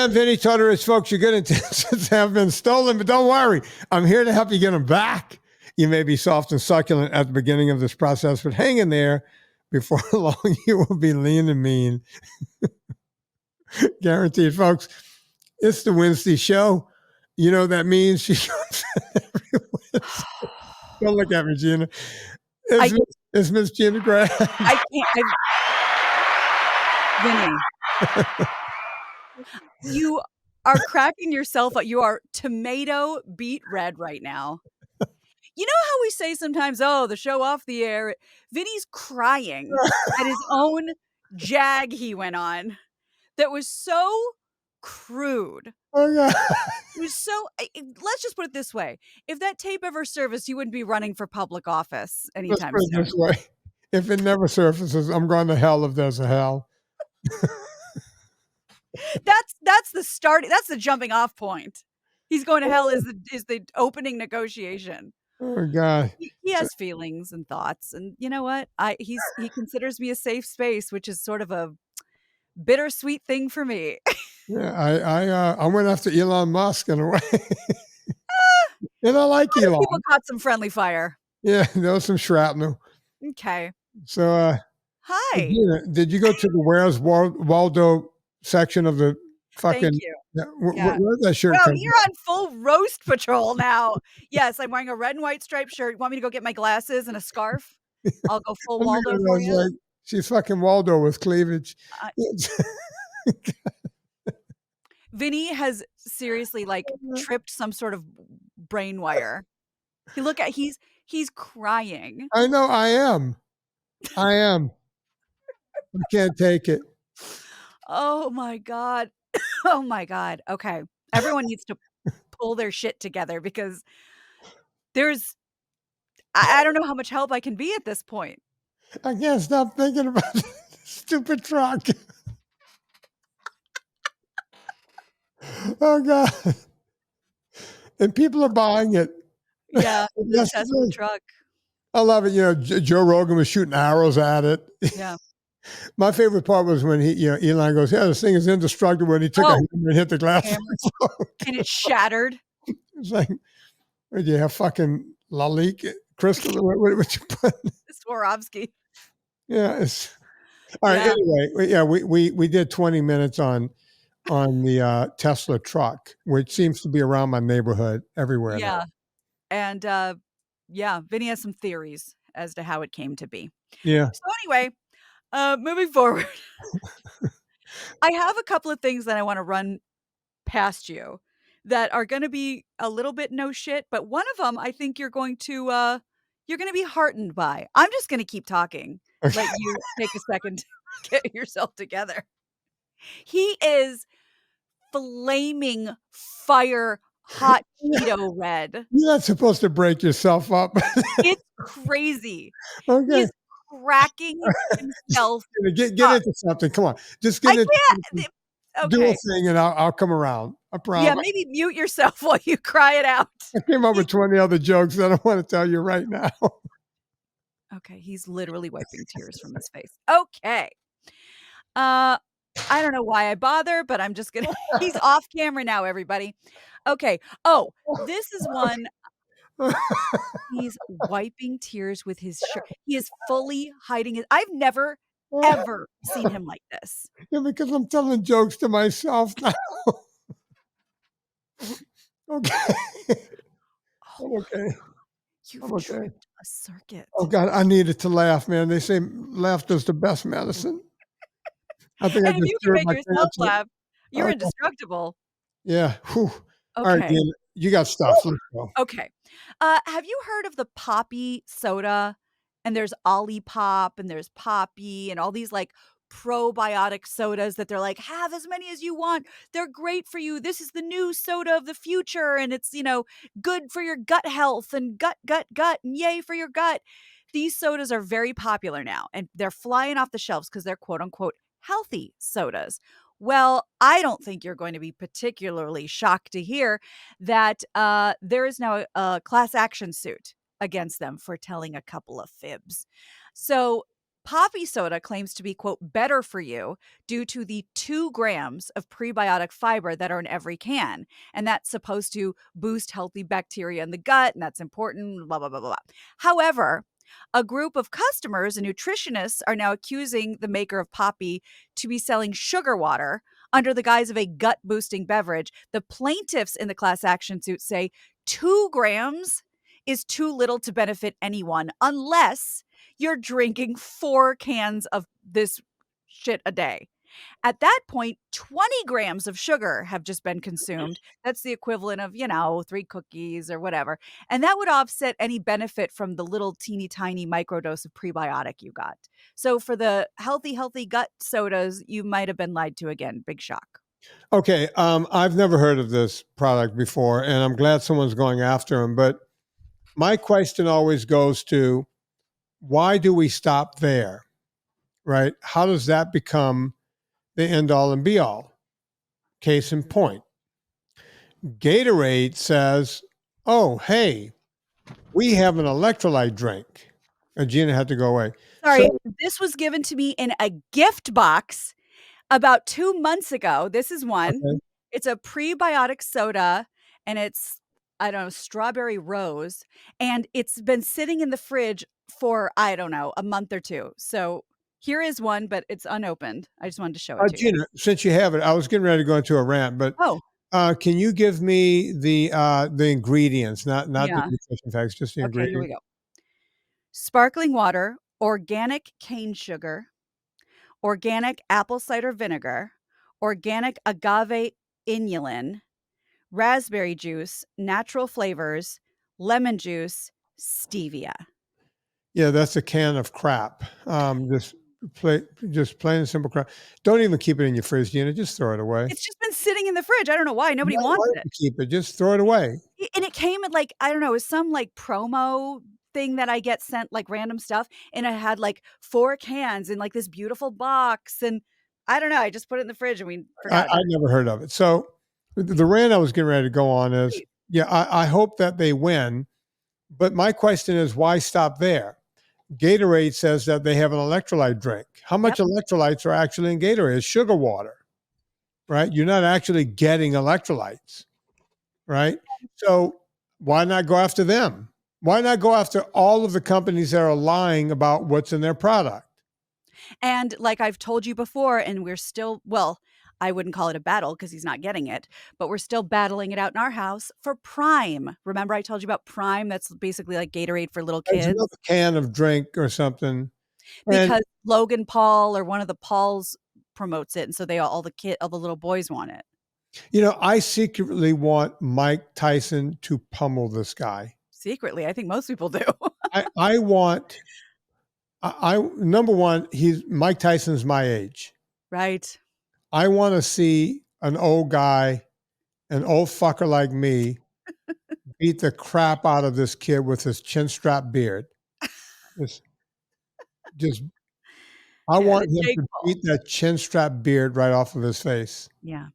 I'm Vinnie Tortorich, folks. Your good intentions have been stolen, but don't worry. I'm here to help you get them back. You may be soft and succulent at the beginning of this process, but hang in there. Before long, you will be lean and mean. Guaranteed, folks. It's the Wednesday show. You know what that means? She shows every Wednesday. Don't look at me, Gina. It's Miss Gina Grad. I can't. Vinnie, you are cracking yourself up. You are tomato beet red right now. You know how we say sometimes, oh, the show off the air. Vinny's crying at his own jag he went on that was so crude. Oh, God. It was so, let's just put it this way. If that tape ever surfaced, you wouldn't be running for public office anytime Let's put soon. it this way. If it never surfaces, I'm going to hell if there's a hell. That's the start. That's the jumping off point. He's going to hell is the opening negotiation. Oh, God. He has feelings and thoughts, and you know what? He considers me a safe space, which is sort of a bittersweet thing for me. Yeah, I went after Elon Musk in a way. And I like Elon. People caught some friendly fire. Yeah, there was some shrapnel. Okay. So, hi. Did you go to the Where's Waldo section of the fucking? Thank you. Where's that shirt? Well, you're on full roast patrol now. Yes, I'm wearing a red and white striped shirt. You want me to go get my glasses and a scarf? I'll go full Waldo for you. Like, she's fucking Waldo with cleavage. Vinny has seriously tripped some sort of brain wire. He's crying. I know I am. I can't take it. Oh my God. Oh my God. Okay. Everyone needs to pull their shit together because I don't know how much help I can be at this point. I can't stop thinking about this stupid truck. Oh, God. And people are buying it. Yeah, the Tesla truck. I love it. You know, Joe Rogan was shooting arrows at it. Yeah. My favorite part was when Elon goes, yeah, this thing is indestructible. And he took a hammer and hit the glass. And it shattered. It's like, what, do you have fucking Lalique crystal? What you put? Swarovski. Yeah. All right. Yeah. Anyway, we did 20 minutes on the Tesla truck, which seems to be around my neighborhood everywhere. Yeah. And Vinny has some theories as to how it came to be. Yeah. So anyway, moving forward, I have a couple of things that I want to run past you that are going to be a little bit no shit, but one of them I think you're going to be heartened by. I'm just going to keep talking. Okay. Let you take a second to get yourself together. He is flaming fire hot Cheeto red. You're not supposed to break yourself up. It's crazy. Okay. He's cracking himself. Get into something. Come on. Just get into something. Okay. Do a thing and I'll come around. I promise. Yeah, maybe mute yourself while you cry it out. I came up with 20 other jokes that I want to tell you right now. Okay. He's literally wiping tears from his face. Okay. I don't know why I bother, but I'm just gonna. He's off camera now, everybody. Okay. Oh, this is one. He's wiping tears with his shirt. He is fully hiding his. I've never, ever seen him like this. Yeah, because I'm telling jokes to myself now. Okay. Okay. You've tripped a circuit. Oh, God, I needed to laugh, man. They say laughter's the best medicine. I think and if you can make yourself laugh, you're indestructible. Yeah. Whew. Okay. All right, Gina, you got stuff. Let's go. Okay. Have you heard of the Poppi soda? And there's Olipop and there's Poppi and all these probiotic sodas that they're like, have as many as you want. They're great for you. This is the new soda of the future. And it's, good for your gut health and gut, and yay for your gut. These sodas are very popular now and they're flying off the shelves because they're quote unquote healthy sodas. Well, I don't think you're going to be particularly shocked to hear that there is now a class action suit against them for telling a couple of fibs. So Poppi soda claims to be, quote, better for you due to the 2 grams of prebiotic fiber that are in every can. And that's supposed to boost healthy bacteria in the gut, and that's important, blah, blah, blah, blah, blah. However, a group of customers and nutritionists are now accusing the maker of Poppi to be selling sugar water under the guise of a gut boosting beverage. The plaintiffs in the class action suit say 2 grams is too little to benefit anyone unless you're drinking 4 cans of this shit a day. At that point, 20 grams of sugar have just been consumed. That's the equivalent of, 3 cookies or whatever. And that would offset any benefit from the little teeny tiny microdose of prebiotic you got. So for the healthy gut sodas, you might have been lied to again. Big shock. Okay, I've never heard of this product before, and I'm glad someone's going after him. But my question always goes to, why do we stop there? Right? How does that become the end all and be all? Case in point, Gatorade says, "Oh, hey, we have an electrolyte drink." And Gina had to go away. Sorry, So, this was given to me in a gift box about 2 months ago. This is one. okay. It's a prebiotic soda, and it's, I don't know, strawberry rose, and it's been sitting in the fridge for, I don't know, a month or 2. So here is one, but it's unopened. I just wanted to show it to you. Gina, since you have it, I was getting ready to go into a rant, but Oh, can you give me the ingredients, not the yeah. nutrition facts, just the Okay, here we ingredients? go. Sparkling water, organic cane sugar, organic apple cider vinegar, organic agave inulin, raspberry juice, natural flavors, lemon juice, stevia. Yeah, that's a can of crap. Just plain and simple crap. Don't even keep it in your fridge, Gina. Just throw it away. It's just been sitting in the fridge. I don't know why. Nobody Why wants would it. you keep it? Just throw it away. And it came at like, I don't know, it was some like promo thing that I get sent like random stuff. And it had like 4 cans in like this beautiful box. And I don't know. I just put it in the fridge and we forgot I about it. never heard of it. So the rant I was getting ready to go on is, Please. yeah, I hope that they win. But my question is, why stop there? Gatorade says that they have an electrolyte drink. How much Yep. electrolytes are actually in Gatorade? It's sugar water, right? You're not actually getting electrolytes, right? So why not go after them? Why not go after all of the companies that are lying about what's in their product? And like I've told you before, and we're still, well, I wouldn't call it a battle because he's not getting it, but we're still battling it out in our house for Prime. Remember I told you about Prime? That's basically like Gatorade for little There's kids another can of drink or something. And because Logan Paul or one of the Pauls promotes it. And so all the little boys want it. I secretly want Mike Tyson to pummel this guy. Secretly, I think most people do. I want number one, he's Mike Tyson's my age. Right. I want to see an old guy, an old fucker like me, beat the crap out of this kid with his chin strap beard. Just, just I Yeah, want the him Jake to Paul. beat that chin strap beard right off of his face. Yeah.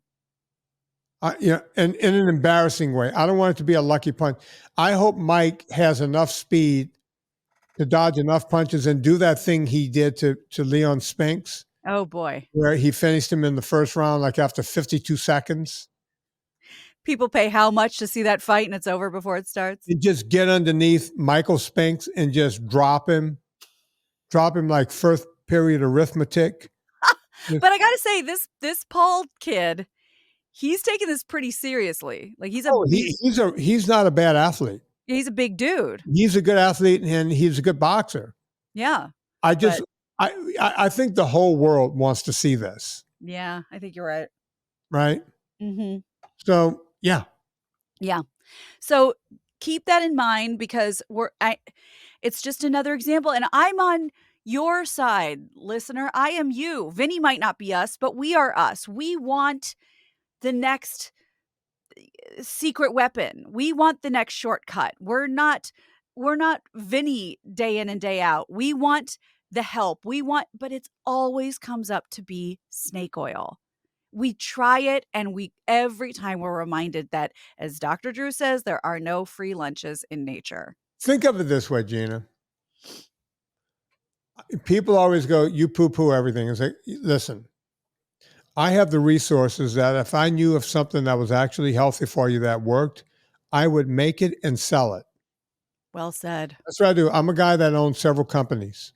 And in an embarrassing way. I don't want it to be a lucky punch. I hope Mike has enough speed to dodge enough punches and do that thing he did to Leon Spinks, Oh boy. where he finished him in the first round, like after 52 seconds. People pay how much to see that fight and it's over before it starts? And just get underneath Michael Spinks and just drop him like first period arithmetic. But I gotta say, this Paul kid, he's taking this pretty seriously. Like Oh, he's not a bad athlete. he's a big dude. He's a good athlete and he's a good boxer. Yeah. I just But I think the whole world wants to see this, yeah, I think you're right. right? Mhm. So yeah. Yeah. So keep that in mind because it's just another example and I'm on your side, listener. I am you. Vinny might not be us, but we are us. We want the next secret weapon. We want the next shortcut. We're not Vinny day in and day out. We want the help. But it always comes up to be snake oil. We try it and every time we're reminded that, as Dr. Drew says, there are no free lunches in nature. Think of it this way, Gina. People always go, you poo-poo everything. It's like, listen, I have the resources that if I knew of something that was actually healthy for you that worked, I would make it and sell it. Well said. That's what I do. I'm a guy that owns several companies.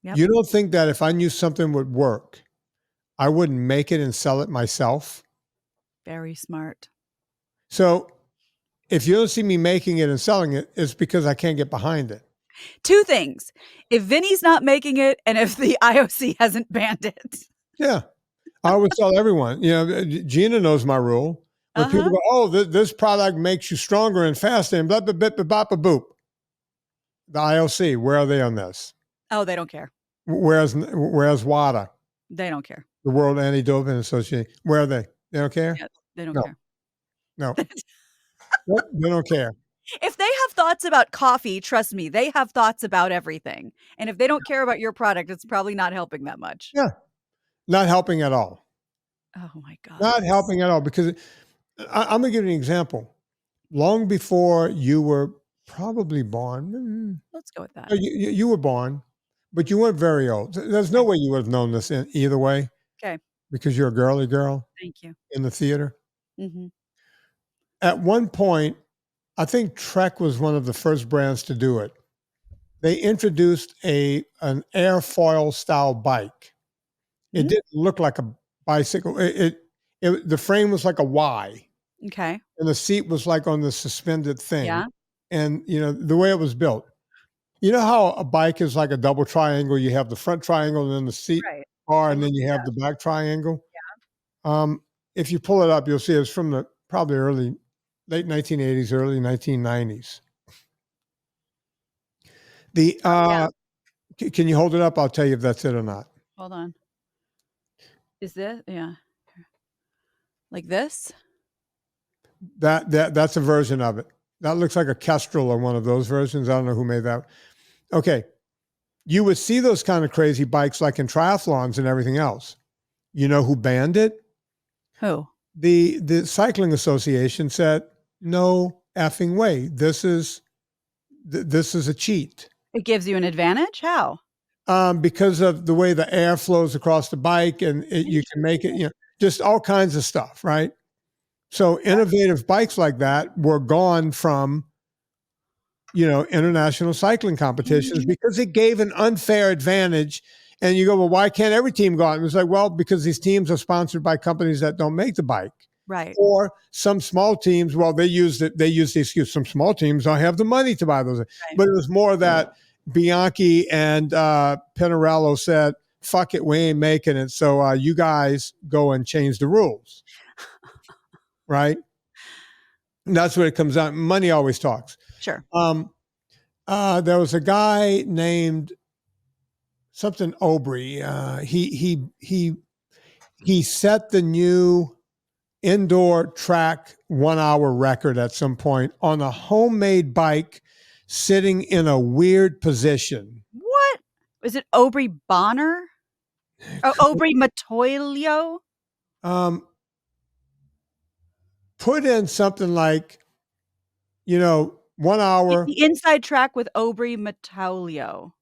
Yep. You don't think that if I knew something would work, I wouldn't make it and sell it myself? Very smart. So if you don't see me making it and selling it, it's because I can't get behind it. Two things. If Vinny's not making it and if the IOC hasn't banned it. Yeah. I always tell everyone, Gina knows my rule. When people go, oh, this product makes you stronger and faster and blah, blah, blah, blah, blah, blah, boop. The IOC, where are they on this? Oh, they don't care. Where's WADA, They don't care. the World Anti-Doping Association? Where are they? They don't care? Yeah, they don't No. care. No. Nope, they don't care. If they have thoughts about coffee, trust me, they have thoughts about everything. And if they don't care about your product, it's probably not helping that much. Yeah. Not helping at all. Oh my God. Not helping at all. Because I'm going to give you an example. Long before you were probably born. Let's go with that. You were born, but you weren't very old. There's no way you would have known this in either way. Okay. Because you're a girly girl. Thank you. In the theater. Mm-hmm. At one point, I think Trek was one of the first brands to do it. They introduced an airfoil style bike. It didn't look like a bicycle. The frame was like a Y. Okay. And the seat was like on the suspended thing. Yeah. And the way it was built. You know how a bike is like a double triangle? You have the front triangle and then the seat bar, and then you have the back triangle. Yeah. If you pull it up, you'll see it's from the probably late 1980s, early 1990s. Can you hold it up? I'll tell you if that's it or not. Hold on. Is this? Yeah. Like this? That's a version of it. That looks like a Kestrel or one of those versions. I don't know who made that. Okay. You would see those kind of crazy bikes like in triathlons and everything else. You know who banned it? Who? The Cycling Association said, no effing way. This is a cheat. It gives you an advantage? How? Because of the way the air flows across the bike, and you can make it, just all kinds of stuff, right? So innovative bikes like that were gone from, international cycling competitions because it gave an unfair advantage. And you go, well, why can't every team go out? And it's like, well, because these teams are sponsored by companies that don't make the bike. Right. Or some small teams, well, they use the excuse, some small teams don't have the money to buy those. Right. But it was more that Bianchi and Pinarello said, fuck it, we ain't making it. So you guys go and change the rules. Right? And that's what it comes down. Money always talks. Sure. There was a guy named something Aubrey. He set the new indoor track 1 hour record at some point on a homemade bike sitting in a weird position. What? Was it Aubrey Bonner? Oh, Aubrey Matoilio? Put in something like, 1 hour. The inside track with Aubrey Matoilio.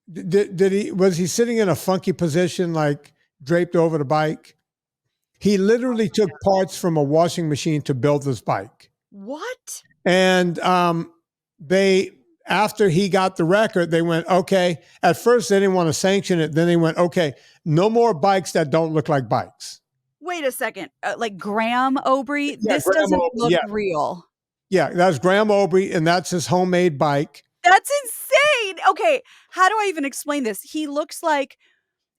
Was he sitting in a funky position, like draped over the bike? He literally took parts from a washing machine to build this bike. What? And after he got the record, they went, okay. At first, they didn't want to sanction it. Then they went, okay, no more bikes that don't look like bikes. Wait a second. Like Graham Aubrey? Yeah, this Graham doesn't Aubrey, look real. Yeah, that's Graham Aubrey, and that's his homemade bike. That's insane. Okay, how do I even explain this? He looks like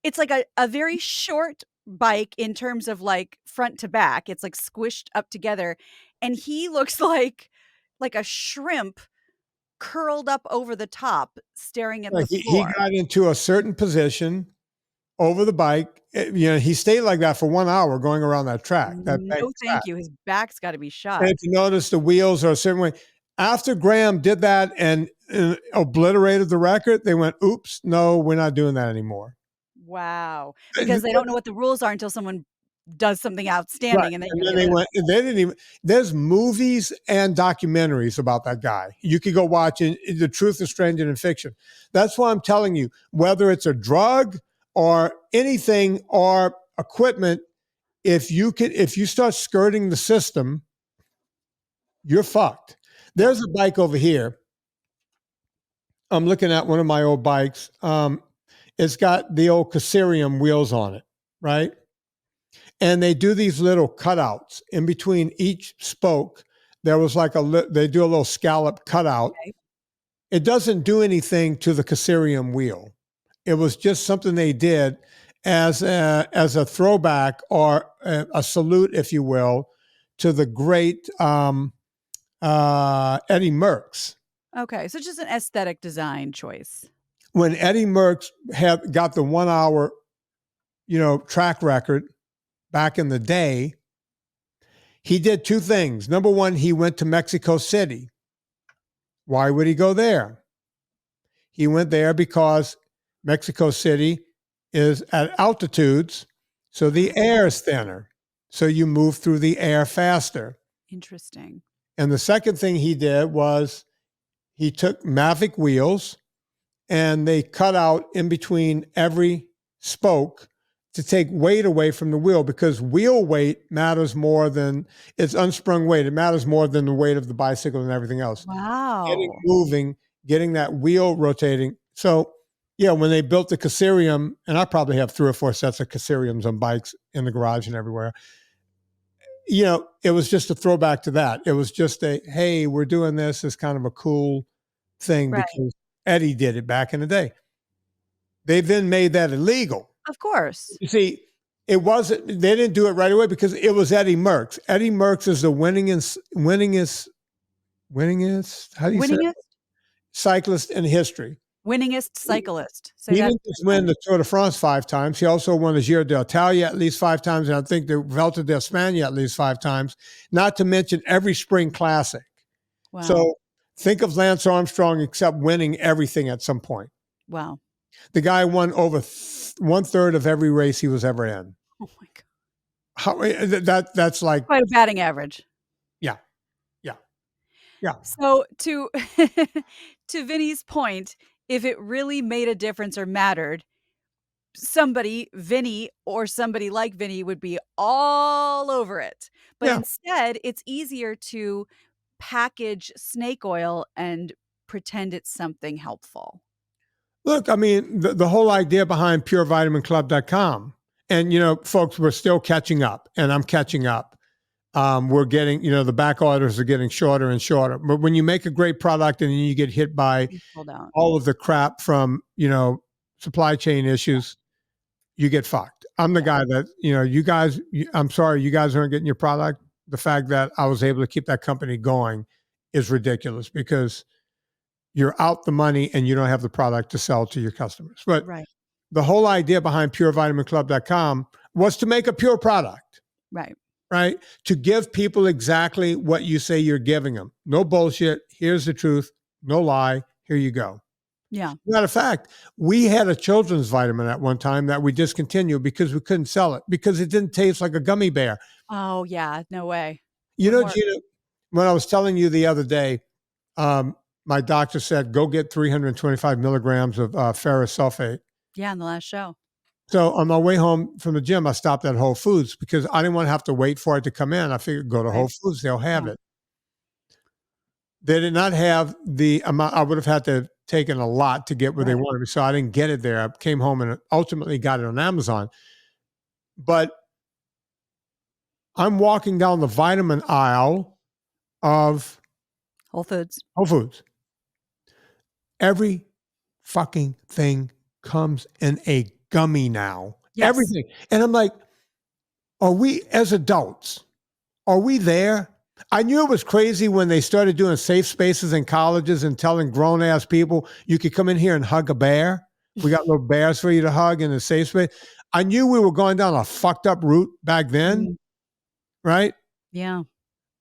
it's like a very short bike in terms of like front to back. It's like squished up together, and he looks like a shrimp curled up over the top, staring at the floor. He got into a certain position over the bike. He stayed like that for 1 hour going around that track. No, thank you. His back's got to be shot. And if you notice, the wheels are a certain way. After Graham did that and obliterated the record, they went, oops, no, we're not doing that anymore. Wow. Because they don't know what the rules are until someone does something Right. outstanding, and then And you then get rid of it. they didn't even, there's movies and documentaries about that guy. You could go watch it. The Truth is Stranger Than Fiction. That's why I'm telling you, whether it's a drug or anything or equipment, if you start skirting the system, you're fucked. There's a bike over here. I'm looking at one of my old bikes. It's got the old Caserium wheels on it, right? And they do these little cutouts in between each spoke. There was like they do a little scallop cutout. Okay. It doesn't do anything to the Caserium wheel. It was just something they did as a throwback or a salute, if you will, to the great Eddie Merckx. Okay, so just an aesthetic design choice. When Eddie Merckx got the 1 hour, track record back in the day, he did two things. Number one, he went to Mexico City. Why would he go there? He went there because Mexico City is at altitudes, so the air is thinner. So you move through the air faster. Interesting. And the second thing he did was he took Mavic wheels and they cut out in between every spoke to take weight away from the wheel, because wheel weight matters more than it's unsprung weight. It matters more than the weight of the bicycle and everything else. Wow. Getting moving, getting that wheel rotating. So, yeah, when they built the Caserium, and I probably have 3 or 4 sets of Caseriums on bikes in the garage and everywhere, it was just a throwback to that. It was just hey, we're doing this as kind of a cool thing, Right. because Eddie did it back in the day. They then made that illegal. Of course. You see, they didn't do it right away because it was Eddie Merckx. Eddie Merckx is the winningest, how do you say it? Cyclist in history. Winningest cyclist. He didn't just win the Tour de France 5 times. He also won the Giro d'Italia at least 5 times, and I think the Vuelta de España at least 5 times, not to mention every spring classic. Wow. So think of Lance Armstrong except winning everything at some point. Wow. The guy won over 1/3 of every race he was ever in. Oh my God. That's like quite a batting average. Yeah. So to Vinnie's point, if it really made a difference or mattered, Vinnie or somebody like Vinnie would be all over it. But instead, it's easier to package snake oil and pretend it's something helpful. Look, I mean, the whole idea behind purevitaminclub.com, and, folks, we're still catching up, and I'm catching up. We're getting, the back orders are getting shorter and shorter. But when you make a great product and then you get hit by all of the crap from, supply chain issues, you get fucked. I'm the guy that, you guys, I'm sorry, you guys aren't getting your product. The fact that I was able to keep that company going is ridiculous, because you're out the money and you don't have the product to sell to your customers. But the whole idea behind purevitaminclub.com was to make a pure product. Right? To give people exactly what you say you're giving them. No bullshit. Here's the truth. No lie. Here you go. Yeah. Matter of fact, we had a children's vitamin at one time that we discontinued because we couldn't sell it because it didn't taste like a gummy bear. Oh, yeah. No way. Gina, when I was telling you the other day, my doctor said, go get 325 milligrams of ferrous sulfate. Yeah, in the last show. So on my way home from the gym, I stopped at Whole Foods because I didn't want to have to wait for it to come in. I figured go to Whole Foods, they'll have it. They did not have the amount. I would have had to have taken a lot to get where they wanted me. So I didn't get it there. I came home and ultimately got it on Amazon. But I'm walking down the vitamin aisle of Whole Foods. Every fucking thing comes in a gummy now. Yes. Everything. And I'm like, are we, as adults, are we there? I knew it was crazy when they started doing safe spaces in colleges and telling grown-ass people, you could come in here and hug a bear. We got little bears for you to hug in a safe space. I knew we were going down a fucked up route back then, right? Yeah.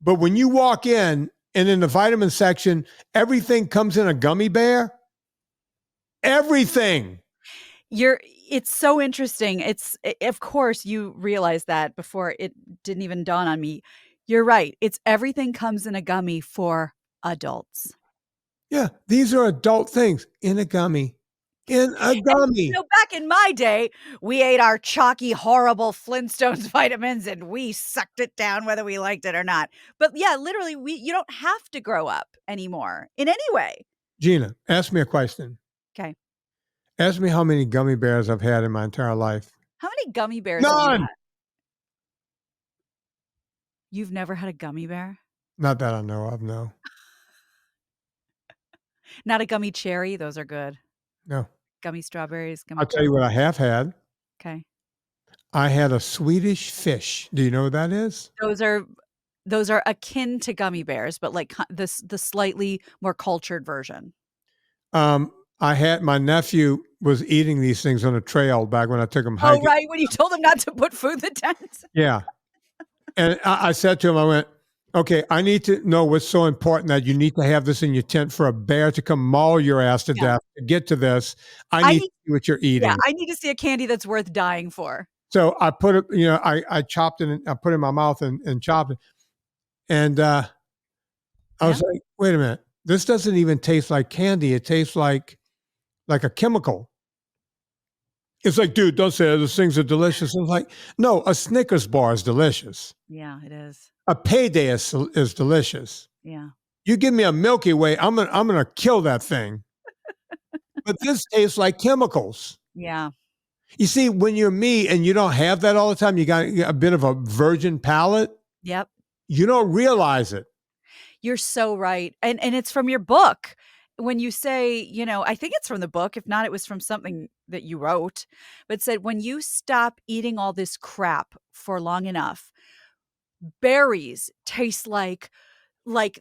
But when you walk in and in the vitamin section, everything comes in a gummy bear. Everything. It's so interesting. Of course, you realize that before it didn't even dawn on me. You're right. It's everything comes in a gummy for adults. Yeah, these are adult things in a gummy. In a And, gummy. back in my day, we ate our chalky, horrible Flintstones vitamins and we sucked it down whether we liked it or not. But yeah, literally, you don't have to grow up anymore in any way. Gina, ask me a question. Okay. Ask me how many gummy bears I've had in my entire life. How many gummy bears have you None. had? You've never had a gummy bear? Not that I know of, no. Not a gummy cherry? Those are good. No. Gummy strawberries, gummy I'll tell you what I have had. Okay. I had a Swedish fish. Do you know what that is? Those are akin to gummy bears, but like the slightly more cultured version. I had my nephew was eating these things on a trail back when I took him Oh, hiking. right, when you told him not to put food in the tent. Yeah. And I said to him, I went, okay, I need to know what's so important that you need to have this in your tent for a bear to come maul your ass to death to get to this. I need to see what you're eating. Yeah, I need to see a candy that's worth dying for. So I put it, I chopped it and I put it in my mouth and chopped it. And I was like, wait a minute, this doesn't even taste like candy. It tastes like a chemical. It's like, dude, don't say it. Those things are delicious. And it's like, no, a Snickers bar is delicious. Yeah, it is. A Payday is delicious. Yeah. You give me a Milky Way, I'm gonna kill that thing. But this tastes like chemicals. Yeah. You see, when you're me and you don't have that all the time, you got a bit of a virgin palate. Yep. You don't realize it. You're so right. And it's from your book. When you say, I think it's from the book. If not, it was from something that you wrote, but said, when you stop eating all this crap for long enough, berries taste like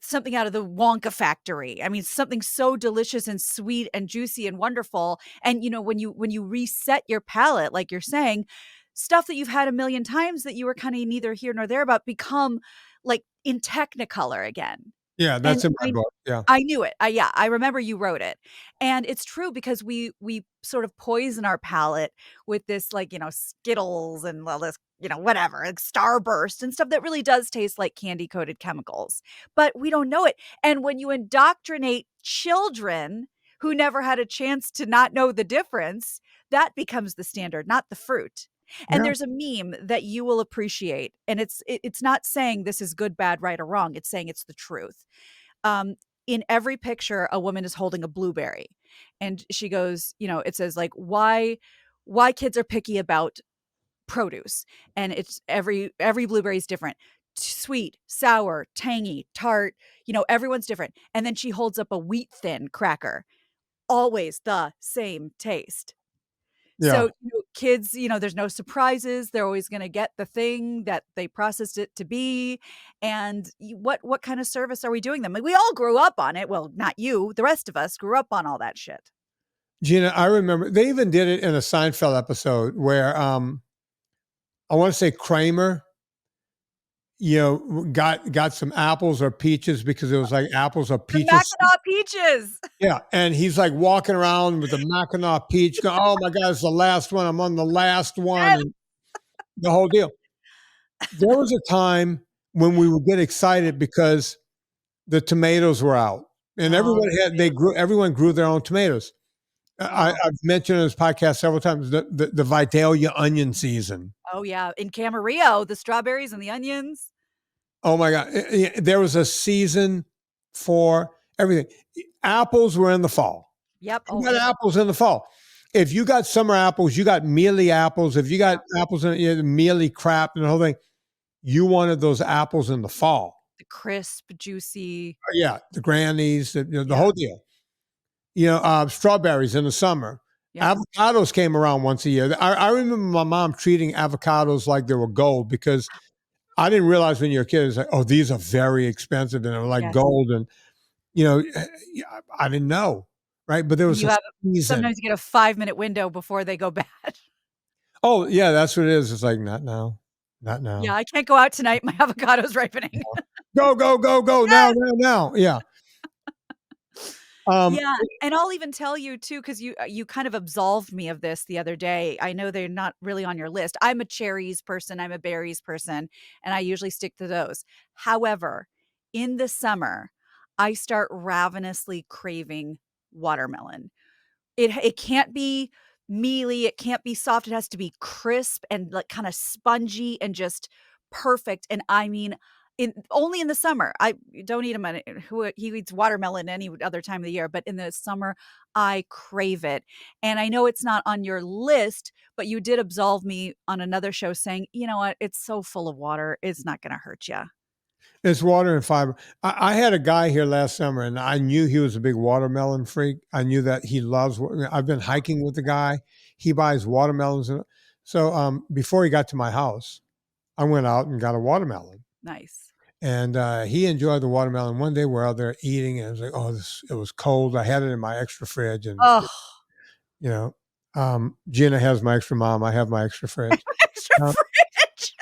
something out of the Wonka factory. I mean, something so delicious and sweet and juicy and wonderful. And when you reset your palate, like you're saying, stuff that you've had a million times that you were kind of neither here nor there about become like in Technicolor again. Yeah, that's in my book. Yeah. I knew it. I remember you wrote it. And it's true because we sort of poison our palate with this like, Skittles and all this, whatever, like Starburst and stuff that really does taste like candy coated chemicals, but we don't know it. And when you indoctrinate children who never had a chance to not know the difference, that becomes the standard, not the fruit. And there's a meme that you will appreciate. And it's not saying this is good, bad, right, or wrong. It's saying it's the truth. In every picture, a woman is holding a blueberry. And she goes, it says like, why kids are picky about produce. And it's every blueberry is different. Sweet, sour, tangy, tart, everyone's different. And then she holds up a wheat thin cracker. Always the same taste. Yeah. So kids, there's no surprises. They're always going to get the thing that they processed it to be. And what kind of service are we doing them? Like, we all grew up on it. Well, not you. The rest of us grew up on all that shit. Gina, I remember they even did it in a Seinfeld episode where I want to say Kramer, got some apples or peaches because it was like apples or peaches. The Mackinac peaches. Yeah. And he's like walking around with the Mackinac peach going, oh my God, it's the last one. I'm on the last one. And the whole deal. There was a time when we would get excited because the tomatoes were out and everyone grew their own tomatoes. I've mentioned on this podcast several times the Vidalia onion season. Oh yeah. In Camarillo, the strawberries and the onions. Oh my God. There was a season for everything. Apples were in the fall. Yep. You got apples in the fall. If you got summer apples, you got mealy apples. If you got apples in mealy crap and the whole thing, you wanted those apples in the fall. The crisp, juicy. Yeah. The grannies, the whole deal. Strawberries in the summer. Yep. Avocados came around once a year. I remember my mom treating avocados like they were gold because I didn't realize when you're a kid, it's like, oh, these are very expensive and they're like gold. And, I didn't know. Right. But there was sometimes you get a 5-minute window before they go bad. Oh, yeah. That's what it is. It's like, not now. Not now. Yeah. I can't go out tonight. My avocado's ripening. Go. Yes! Now. Yeah. Um, Yeah, and I'll even tell you too, 'cause you kind of absolved me of this the other day. I know they're not really on your list. I'm a cherries person, I'm a berries person, and I usually stick to those. However, in the summer, I start ravenously craving watermelon. It can't be mealy, it can't be soft, it has to be crisp and, like, kinda spongy and just perfect, and I mean, in only in the summer. I don't eat 'em at who eats watermelon any other time of the year, but in the summer, I crave it, and I know it's not on your list, but you did absolve me on another show saying, "You know what? It's so full of water, it's not gonna hurt ya." it's water and fiber. I had a guy here last summer, and I knew he was a big watermelon freak. I knew that he loves. I've been hiking with the guy. He buys watermelons, and so before he got to my house, I went out and got a watermelon, Nice. and he enjoyed the watermelon. One day we're out there eating, and it was like, oh, it was cold. I had it in my extra fridge, and Oh, you know, Gina has my extra mom. I have my extra fridge. extra Uh, fridge.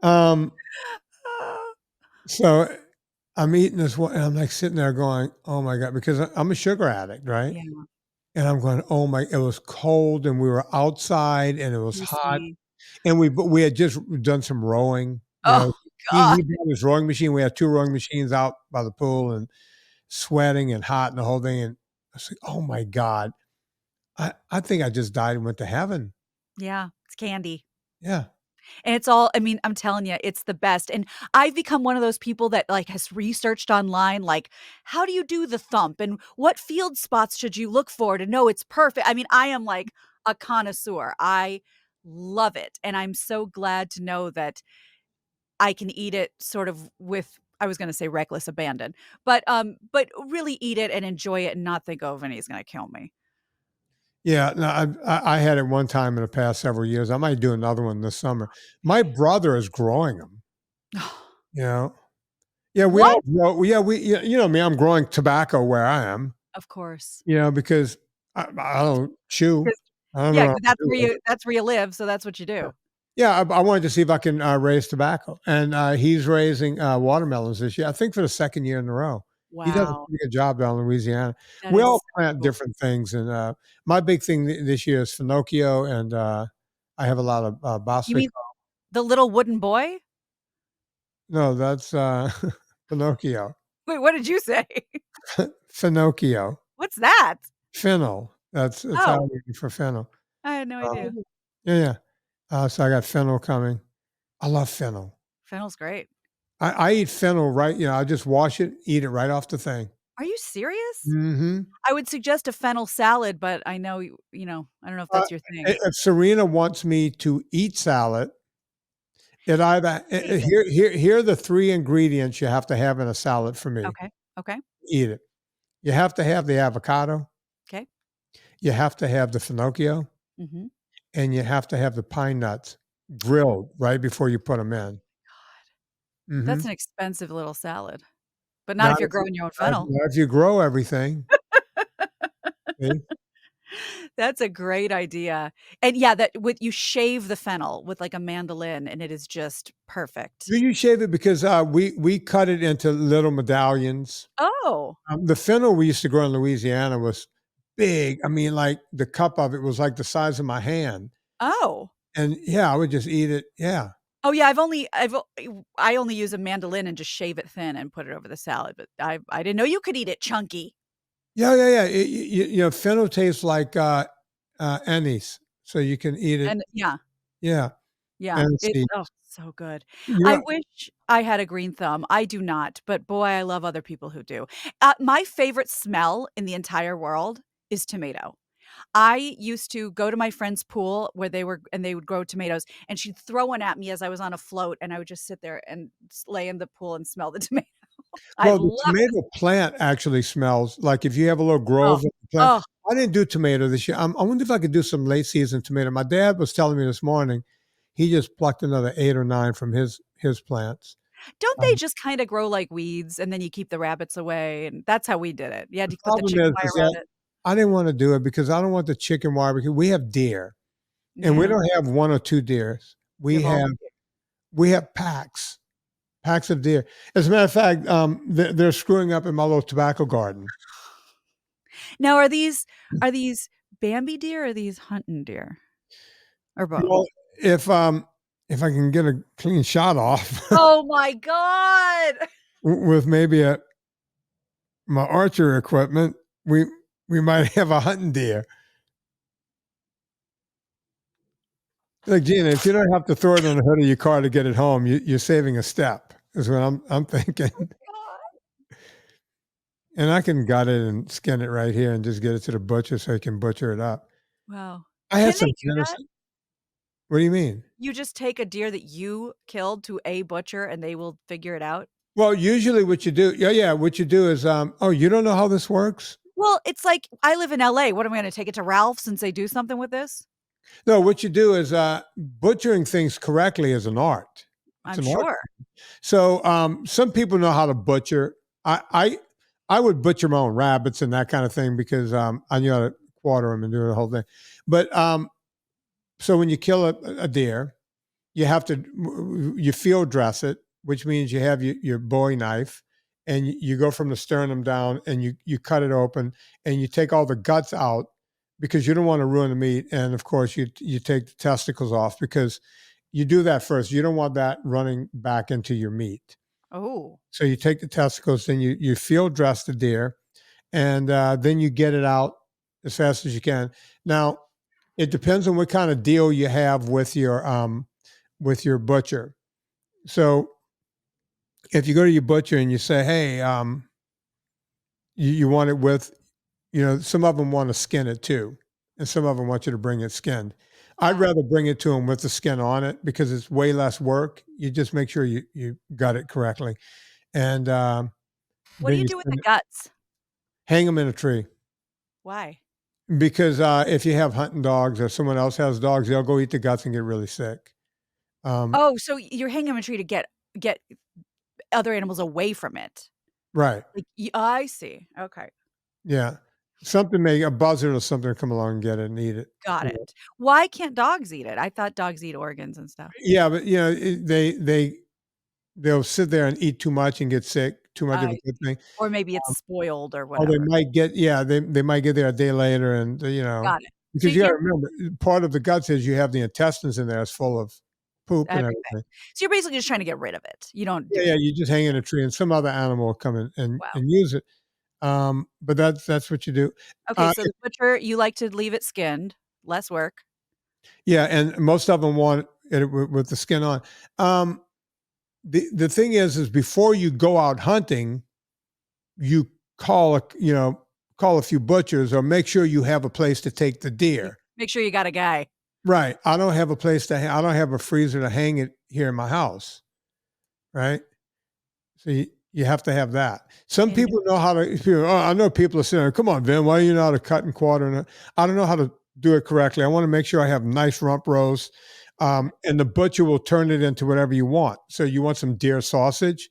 Um, Oh. so I'm eating this one, and I'm like sitting there going, "Oh my god," because I'm a sugar addict, right? Yeah, And I'm going, "Oh my!" It was cold, and we were outside, and it was hot, juicy. and we had just done some rowing. You know, Oh god. he brought his rowing machine. We had two rowing machines out by the pool, and sweating and hot, and the whole thing. And I was like, "Oh my god!" I think I just died and went to heaven. Yeah, it's candy. Yeah. And it's all I mean, I'm telling you, it's the best, and I've become one of those people that, like, has researched online, like, how do you do the thump, and what field spots should you look for to know it's perfect? I mean, I am, like, a connoisseur. I love it, and I'm so glad to know that I can eat it sort of with I was gonna say reckless abandon, but really eat it and enjoy it and not think, "Oh, Vinny's gonna kill me." Yeah, no, I had it one time in the past several years. I might do another one this summer. My brother is growing them. You know? Yeah, we What? all grow. Yeah, you know me. I'm growing tobacco where I am. Of course. You know, because I don't chew. 'Cause I don't know yeah, how 'cause to do it. that's where you live, so that's what you do. Yeah, I wanted to see if I can raise tobacco, and he's raising watermelons this year. I think for the second year in a row. He does a Wow, pretty good job down in Louisiana. that We is all so plant cool. different things, and my big thing this year is finocchio, and I have a lot of You bassric. mean the little wooden boy? No, that's Pinocchio. Wait, what did you say? Finocchio. What's that? Fennel. That's Oh, Italian for fennel. I had no idea. Yeah, yeah. So I got fennel coming. I love fennel. Fennel's great. I eat fennel right, I just wash it, eat it right off the thing. Are you serious? Mhm. I would suggest a fennel salad, but I know I don't know if Uh, that's your thing. if Serena wants me to eat salad, it either Amazing. here are the 3 ingredients you have to have in a salad for me. Okay, okay, Eat it. You have to have the avocado, 'kay. you have to have the finocchio, Mhm. and you have to have the pine nuts grilled right before you put them in. That's Mhm. an expensive little salad, but not if Not you're if you growing your own fennel. not if you grow everything, see? That's a great idea. And yeah, that with you shave the fennel with, like, a mandolin, and it is just perfect. You shave it because, we cut it into little medallions. Oh, The fennel we used to grow in Louisiana was big. I mean, like, the cup of it was like the size of my hand, oh. and, yeah, I would just eat it. Yeah. Oh, yeah, I only use a mandolin and just shave it thin and put it over the salad, but I didn't know you could eat it chunky. Yeah, yeah, yeah. Fennel tastes like, anise, so you can eat it. And yeah, Yeah, yeah, and it's see. so good. You I know wish I had a green thumb. I do not, but boy, I love other people who do. My favorite smell in the entire world is tomato. I used to go to my friend's pool where they would grow tomatoes, and she'd throw one at me as I was on a float, and I would just sit there and lay in the pool and smell the tomato. I well, the love it. tomato plant actually smells like if you have a little Oh, grove of the plant. oh, I didn't do tomato this year. I wonder if I could do some late season tomato. My dad was telling me this morning, he just plucked another 8 or 9 from his plants. don't they Um, just kinda grow like weeds, and then you keep the rabbits away, and that's how we did it. You had the to put the problem chicken wire is around that it. I didn't wanna do it because I don't want the chicken wire because we have deer, and we Yeah, don't have 1 or 2 deers. you have all We have packs, Packs of deer. As a matter of fact, they're screwing up in my little tobacco garden. Now, are these Bambi deer or are these hunting deer? Or both? Well, if I can get a clean shot off Oh my god! with maybe my archer equipment, we might have a hunting deer. Like Gina, if you don't have to throw it on the hood of your car to get it home, you're saving a step. Is what I'm thinking. And I can gut it and skin it right here and just get it to the butcher so he can butcher it up. Wow. I had Can some they do that? venison. What do you mean? You just take a deer that you killed to a butcher and they will figure it out? Well, usually what you do, what you do is, oh, you don't know how this works? Well, it's like, I live in LA. What am I gonna take it to Ralph's since they do something with this? No, what you do is butchering things correctly is an art. It's I'm an art. sure. So some people know how to butcher. I would butcher my own rabbits and that kind of thing because I knew how to quarter them and do the whole thing. But so when you kill a deer, you have to you field dress it, which means you have your Bowie knife, and you go from the sternum down, and you cut it open, and you take all the guts out because you don't want to ruin the meat, and of course you take the testicles off because you do that first. You don't want that running back into your meat. Oh. So you take the testicles, then you field dress the deer, and then you get it out as fast as you can. Now, it depends on what kind of deal you have with your butcher. So if you go to your butcher and you say, "Hey, you want it with," some of them want to skin it too, and some of them want you to bring it skinned. I'd rather bring it to them with the skin on it because it's way less work. You just make sure you got it correctly, and What do then you you do with skin the it, guts? hang them in a tree. Why? Because if you have hunting dogs or someone else has dogs, they'll go eat the guts and get really sick. Um, Oh, so you're hanging 'em a tree to get other animals away from it. right. Like, I see. Okay. Yeah. A buzzard or something come along and get it and eat it. Got You know? it. Why can't dogs eat it? I thought dogs eat organs and stuff. Yeah, but they'll sit there and eat too much and get sick. Too much of a I good thing. Or maybe it's spoiled or Or they whatever. might get they might get there a day later and Got it. So because you got you're to remember part of the guts is you have the intestines in there. It's full of poop and everything. everything. So you're basically just trying to get rid of it. You don't do Yeah, yeah. it. You just hang in a tree and some other animal will come in and Wow. use it. But that's what you do. Okay, Uh, so the butcher, you like to leave it skinned, less work. Yeah, and most of them want it with the skin on. Um, the thing is before you go out hunting, you call a few butchers or make sure you have a place to take the deer. Make sure you got a guy. Right. I don't have a place I don't have a freezer to hang it here in my house. Right. So you have to have that. Some And people know how to. I know people are saying, "Come on, Vin, why do you know how to cut and quarter?" And I don't know how to do it correctly. I want to make sure I have nice rump roast, and the butcher will turn it into whatever you want. So you want some deer sausage?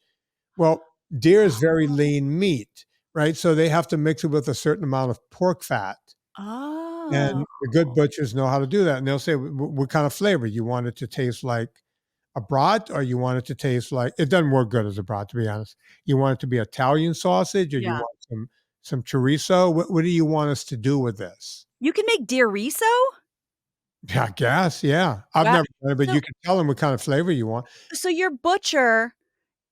Well, deer is very lean meat, right? So they have to mix it with a certain amount of pork fat. Oh. And the good butchers know how to do that. And they'll say, what kind of flavor? You want it to taste like a brat or you want it to taste like, it doesn't work good as a brat, to be honest. You want it to be Italian sausage or you Yeah. want some chorizo? What do you want us to do with this? You can make deer riso? Yeah, I guess. Yeah. I've Wow. never done it, but So you can tell them what kind of flavor you want. so your butcher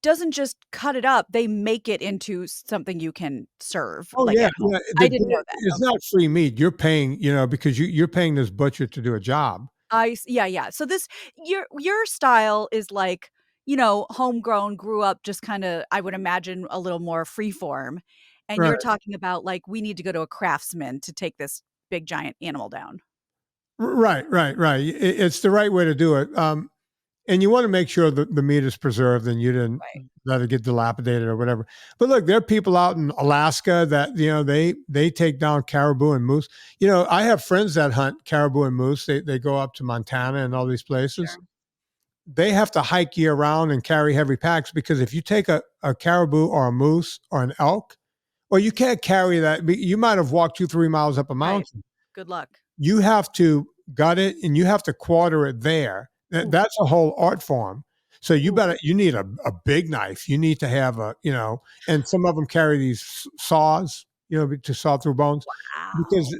doesn't just cut it up, they make it into something you can serve, Oh like, yeah, at home. yeah. I didn't know that. It's Okay. not free meat. You're paying, because you're paying this butcher to do a job. Yeah, yeah. So this your style is like, homegrown, grew up just kinda, I would imagine, a little more freeform, and Right. you're talking about, like, we need to go to a craftsman to take this big giant animal down. Right, right, right. It's the right way to do it. And you want to make sure that the meat is preserved and you didn't Right. let it get dilapidated or whatever. But look, there are people out in Alaska that they take down caribou and moose. I have friends that hunt caribou and moose. They go up to Montana and all these places. Sure. They have to hike year round and carry heavy packs because if you take a caribou or a moose or an elk, well, you can't carry that. You might have walked 2-3 miles up a Right. mountain. Good luck. You have to gut it and you have to quarter it there. Ooh. That's a whole art form. So you need a big knife. You need to have and some of them carry these saws, to saw through bones, Wow. because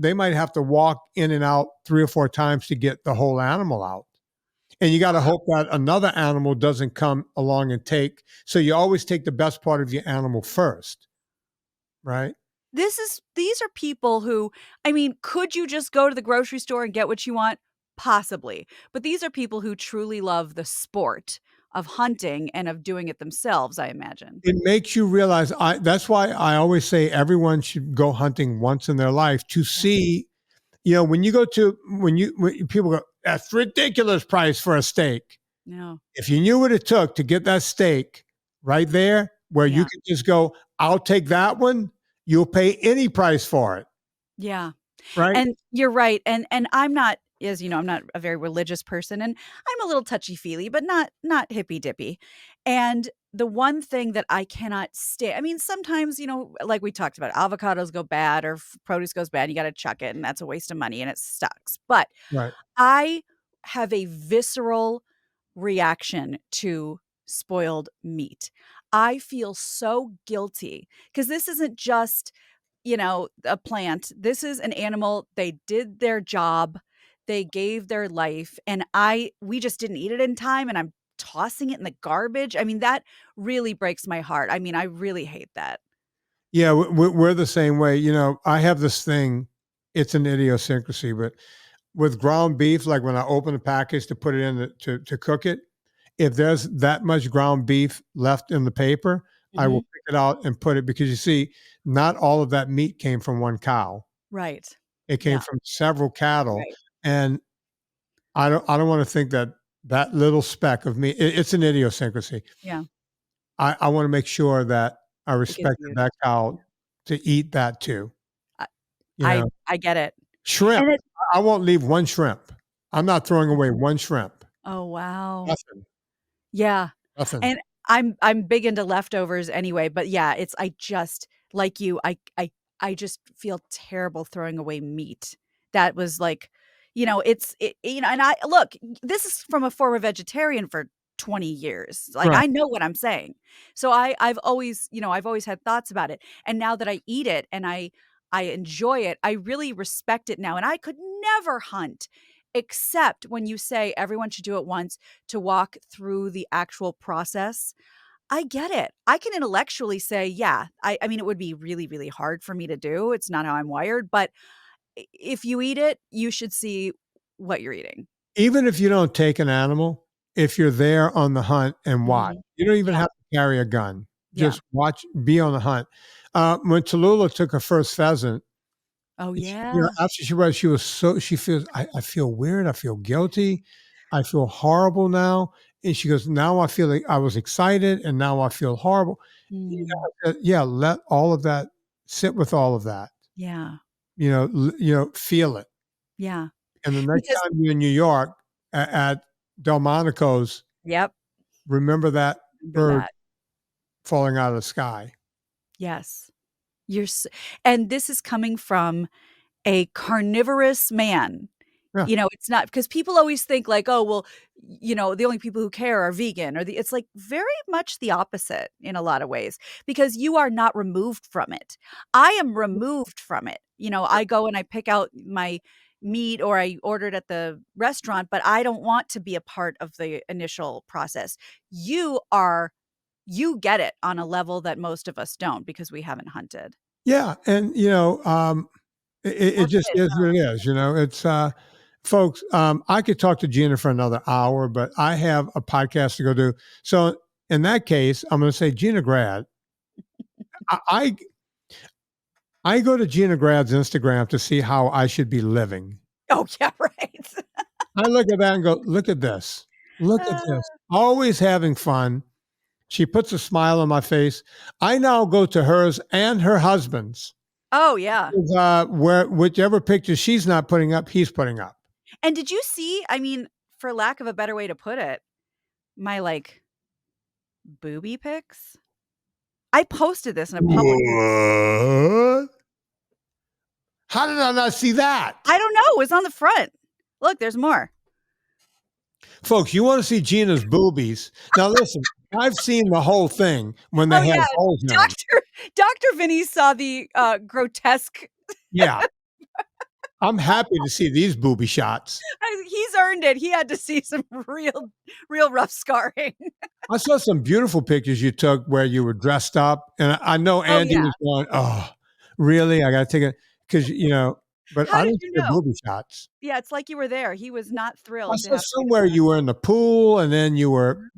they might have to walk in and out 3 or 4 times to get the whole animal out. And you got to hope that another animal doesn't come along and take. So you always take the best part of your animal first, right? These are people who, I mean, could you just go to the grocery store and get what you want? Possibly. But these are people who truly love the sport of hunting and of doing it themselves, I imagine. It makes you realize. That's why I always say everyone should go hunting once in their life to Yeah. see. When you go to when people go, that's ridiculous price for a steak. No. If you knew what it took to get that steak right there, where you Yeah. could just go, I'll take that one. You'll pay any price for it, Yeah. right? And you're right, and I'm not, as you know, I'm not a very religious person, and I'm a little touchy-feely, but not hippy-dippy. And the one thing that I cannot I mean, sometimes, like we talked about, avocados go bad or produce goes bad, you gotta chuck it, and that's a waste of money, and it sucks. But Right. I have a visceral reaction to spoiled meat. I feel so guilty because this isn't just, a plant. This is an animal. They did their job. They gave their life, and we just didn't eat it in time, and I'm tossing it in the garbage. I mean, that really breaks my heart. I mean, I really hate that. Yeah, we're the same way. I have this thing. It's an idiosyncrasy, but with ground beef, like when I open a package to put it in to cook it, if there's that much ground beef left in the paper, I will Mhm. pick it out and put it, because you see, not all of that meat came from one cow. Right. It came Yeah. from several cattle, Right. and I don't want to think that that little speck of meat. It's an idiosyncrasy. Yeah. I want to make sure that I It gets respected used. that cow to eat that too. I You I know, I get it. shrimp. And it I won't leave one shrimp. I'm not throwing away one shrimp. Oh, wow. Nothing. Yeah. Nothing. And I'm big into leftovers anyway, but yeah, I just like you, I just feel terrible throwing away meat. That was like, and I look, this is from a former vegetarian for 20 years. Like Right. I know what I'm saying. So I've always had thoughts about it. And now that I eat it and I enjoy it, I really respect it now. And I could never hunt except when you say everyone should do it once to walk through the actual process. I get it. I can intellectually say, yeah, I mean, it would be really, really hard for me to do. It's not how I'm wired. But if you eat it, you should see what you're eating. Even if you don't take an animal, if you're there on the hunt and watch, Mhm. you don't even Yeah. have to carry a gun. Yeah. Just watch, be on the hunt. When Tallulah took her first pheasant, Oh, she, yeah. after she was she feels, I feel weird. I feel guilty. I feel horrible now. And she goes, now I feel like I was excited and now I feel horrible. Mm. Yeah, let all of that sit with all of that. Yeah. Feel it. Yeah. And the next Because time you're in New York at Delmonico's, Yep. remember that Remember bird that. falling out of the sky. Yes. You're s and this is coming from a carnivorous man. Yeah. It's not because people always think like, "Oh, well, the only people who care are vegan," or it's like very much the opposite in a lot of ways because you are not removed from it. I am removed from it. I go and I pick out my meat or I order it at the restaurant, but I don't want to be a part of the initial process. You get it on a level that most of us don't because we haven't hunted Yeah. And, it or just fish. is what it is. It's, folks, I could talk to Gina for another hour, but I have a podcast to go do. So in that case, I'm going to say, Gina Grad, I, I, I go to Gina Grad's Instagram to see how I should be living. Oh, yeah, right. I look at that and go, look at this. Look at Uh, this. Always having fun. She puts a smile on my face. I now go to hers and her husband's. oh, yeah. Where whichever picture she's not putting up, he's putting up. And did you see, I mean, for lack of a better way to put it, my, like, booby pics? I posted this in a public What? How did I not see that? I don't know, it was on the front. Look, there's more. Folks, you want to see Gina's boobies? Now listen, I've seen the whole thing when they Oh, had yeah. holes in them. Doctor Vinnie saw the, grotesque Yeah, I'm happy to see these booby shots. he's earned it. He had to see some real rough scarring. I saw some beautiful pictures you took where you were dressed up, and I know Oh, Andy yeah. was going, "Oh, really? I got to take it," because but How I did didn't you see the know? booby shots. Yeah, it's like you were there. He was not I thrilled to saw have me somewhere you were in the pool, and then you were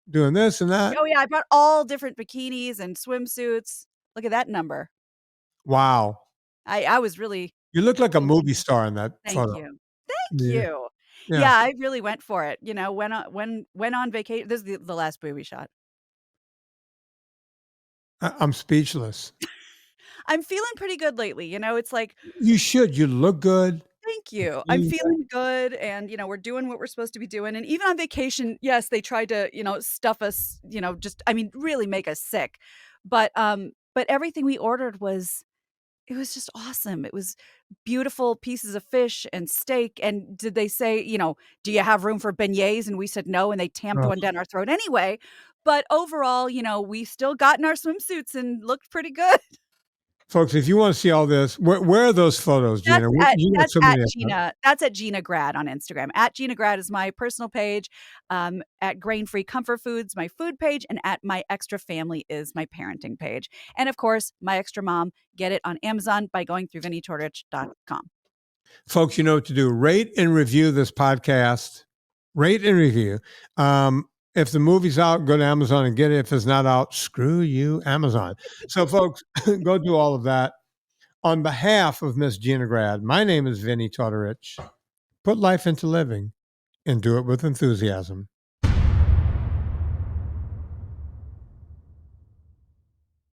doing this and that. Oh, yeah, I brought all different bikinis and swimsuits. Look at that number. Wow, I was really you look like a really movie star in that thank photo. you. Thank Yeah, you. yeah. Yeah, I really went for it, went on vacation. This is the last booby shot. I'm speechless. I'm feeling pretty good lately, it's like, You should. You look good. "Thank You you. I'm clean good. feeling good, and, we're doing what we're supposed to be doing," and even on vacation, yes, they tried to, stuff us, really make us sick, but everything we ordered was it was just awesome. It was beautiful pieces of fish and steak, and did they say, "Do you have room for beignets?" And we said, "No," and they tamped Oh. one down our throat anyway, but overall, we still got in our swimsuits and looked pretty good. Folks, if you want to see all this, where are those photos, Gina? You got That's so at many of them. Gina that's at Gina Grad on Instagram. At Gina Grad is my personal page, at Grain Free Comfort Foods, my food page, and at My Extra Family is my parenting page. And of course, My Extra Mom, get it on Amazon by going through VinnieTortorich.com. Folks, you know what to do. Rate and review this podcast. Rate and review. If the movie's out, go to Amazon and get it. If it's not out, screw you, Amazon. So, folks, go do all of that. On behalf of Miss Gina Grad, my name is Vinnie Tortorich. Put life into living and do it with enthusiasm.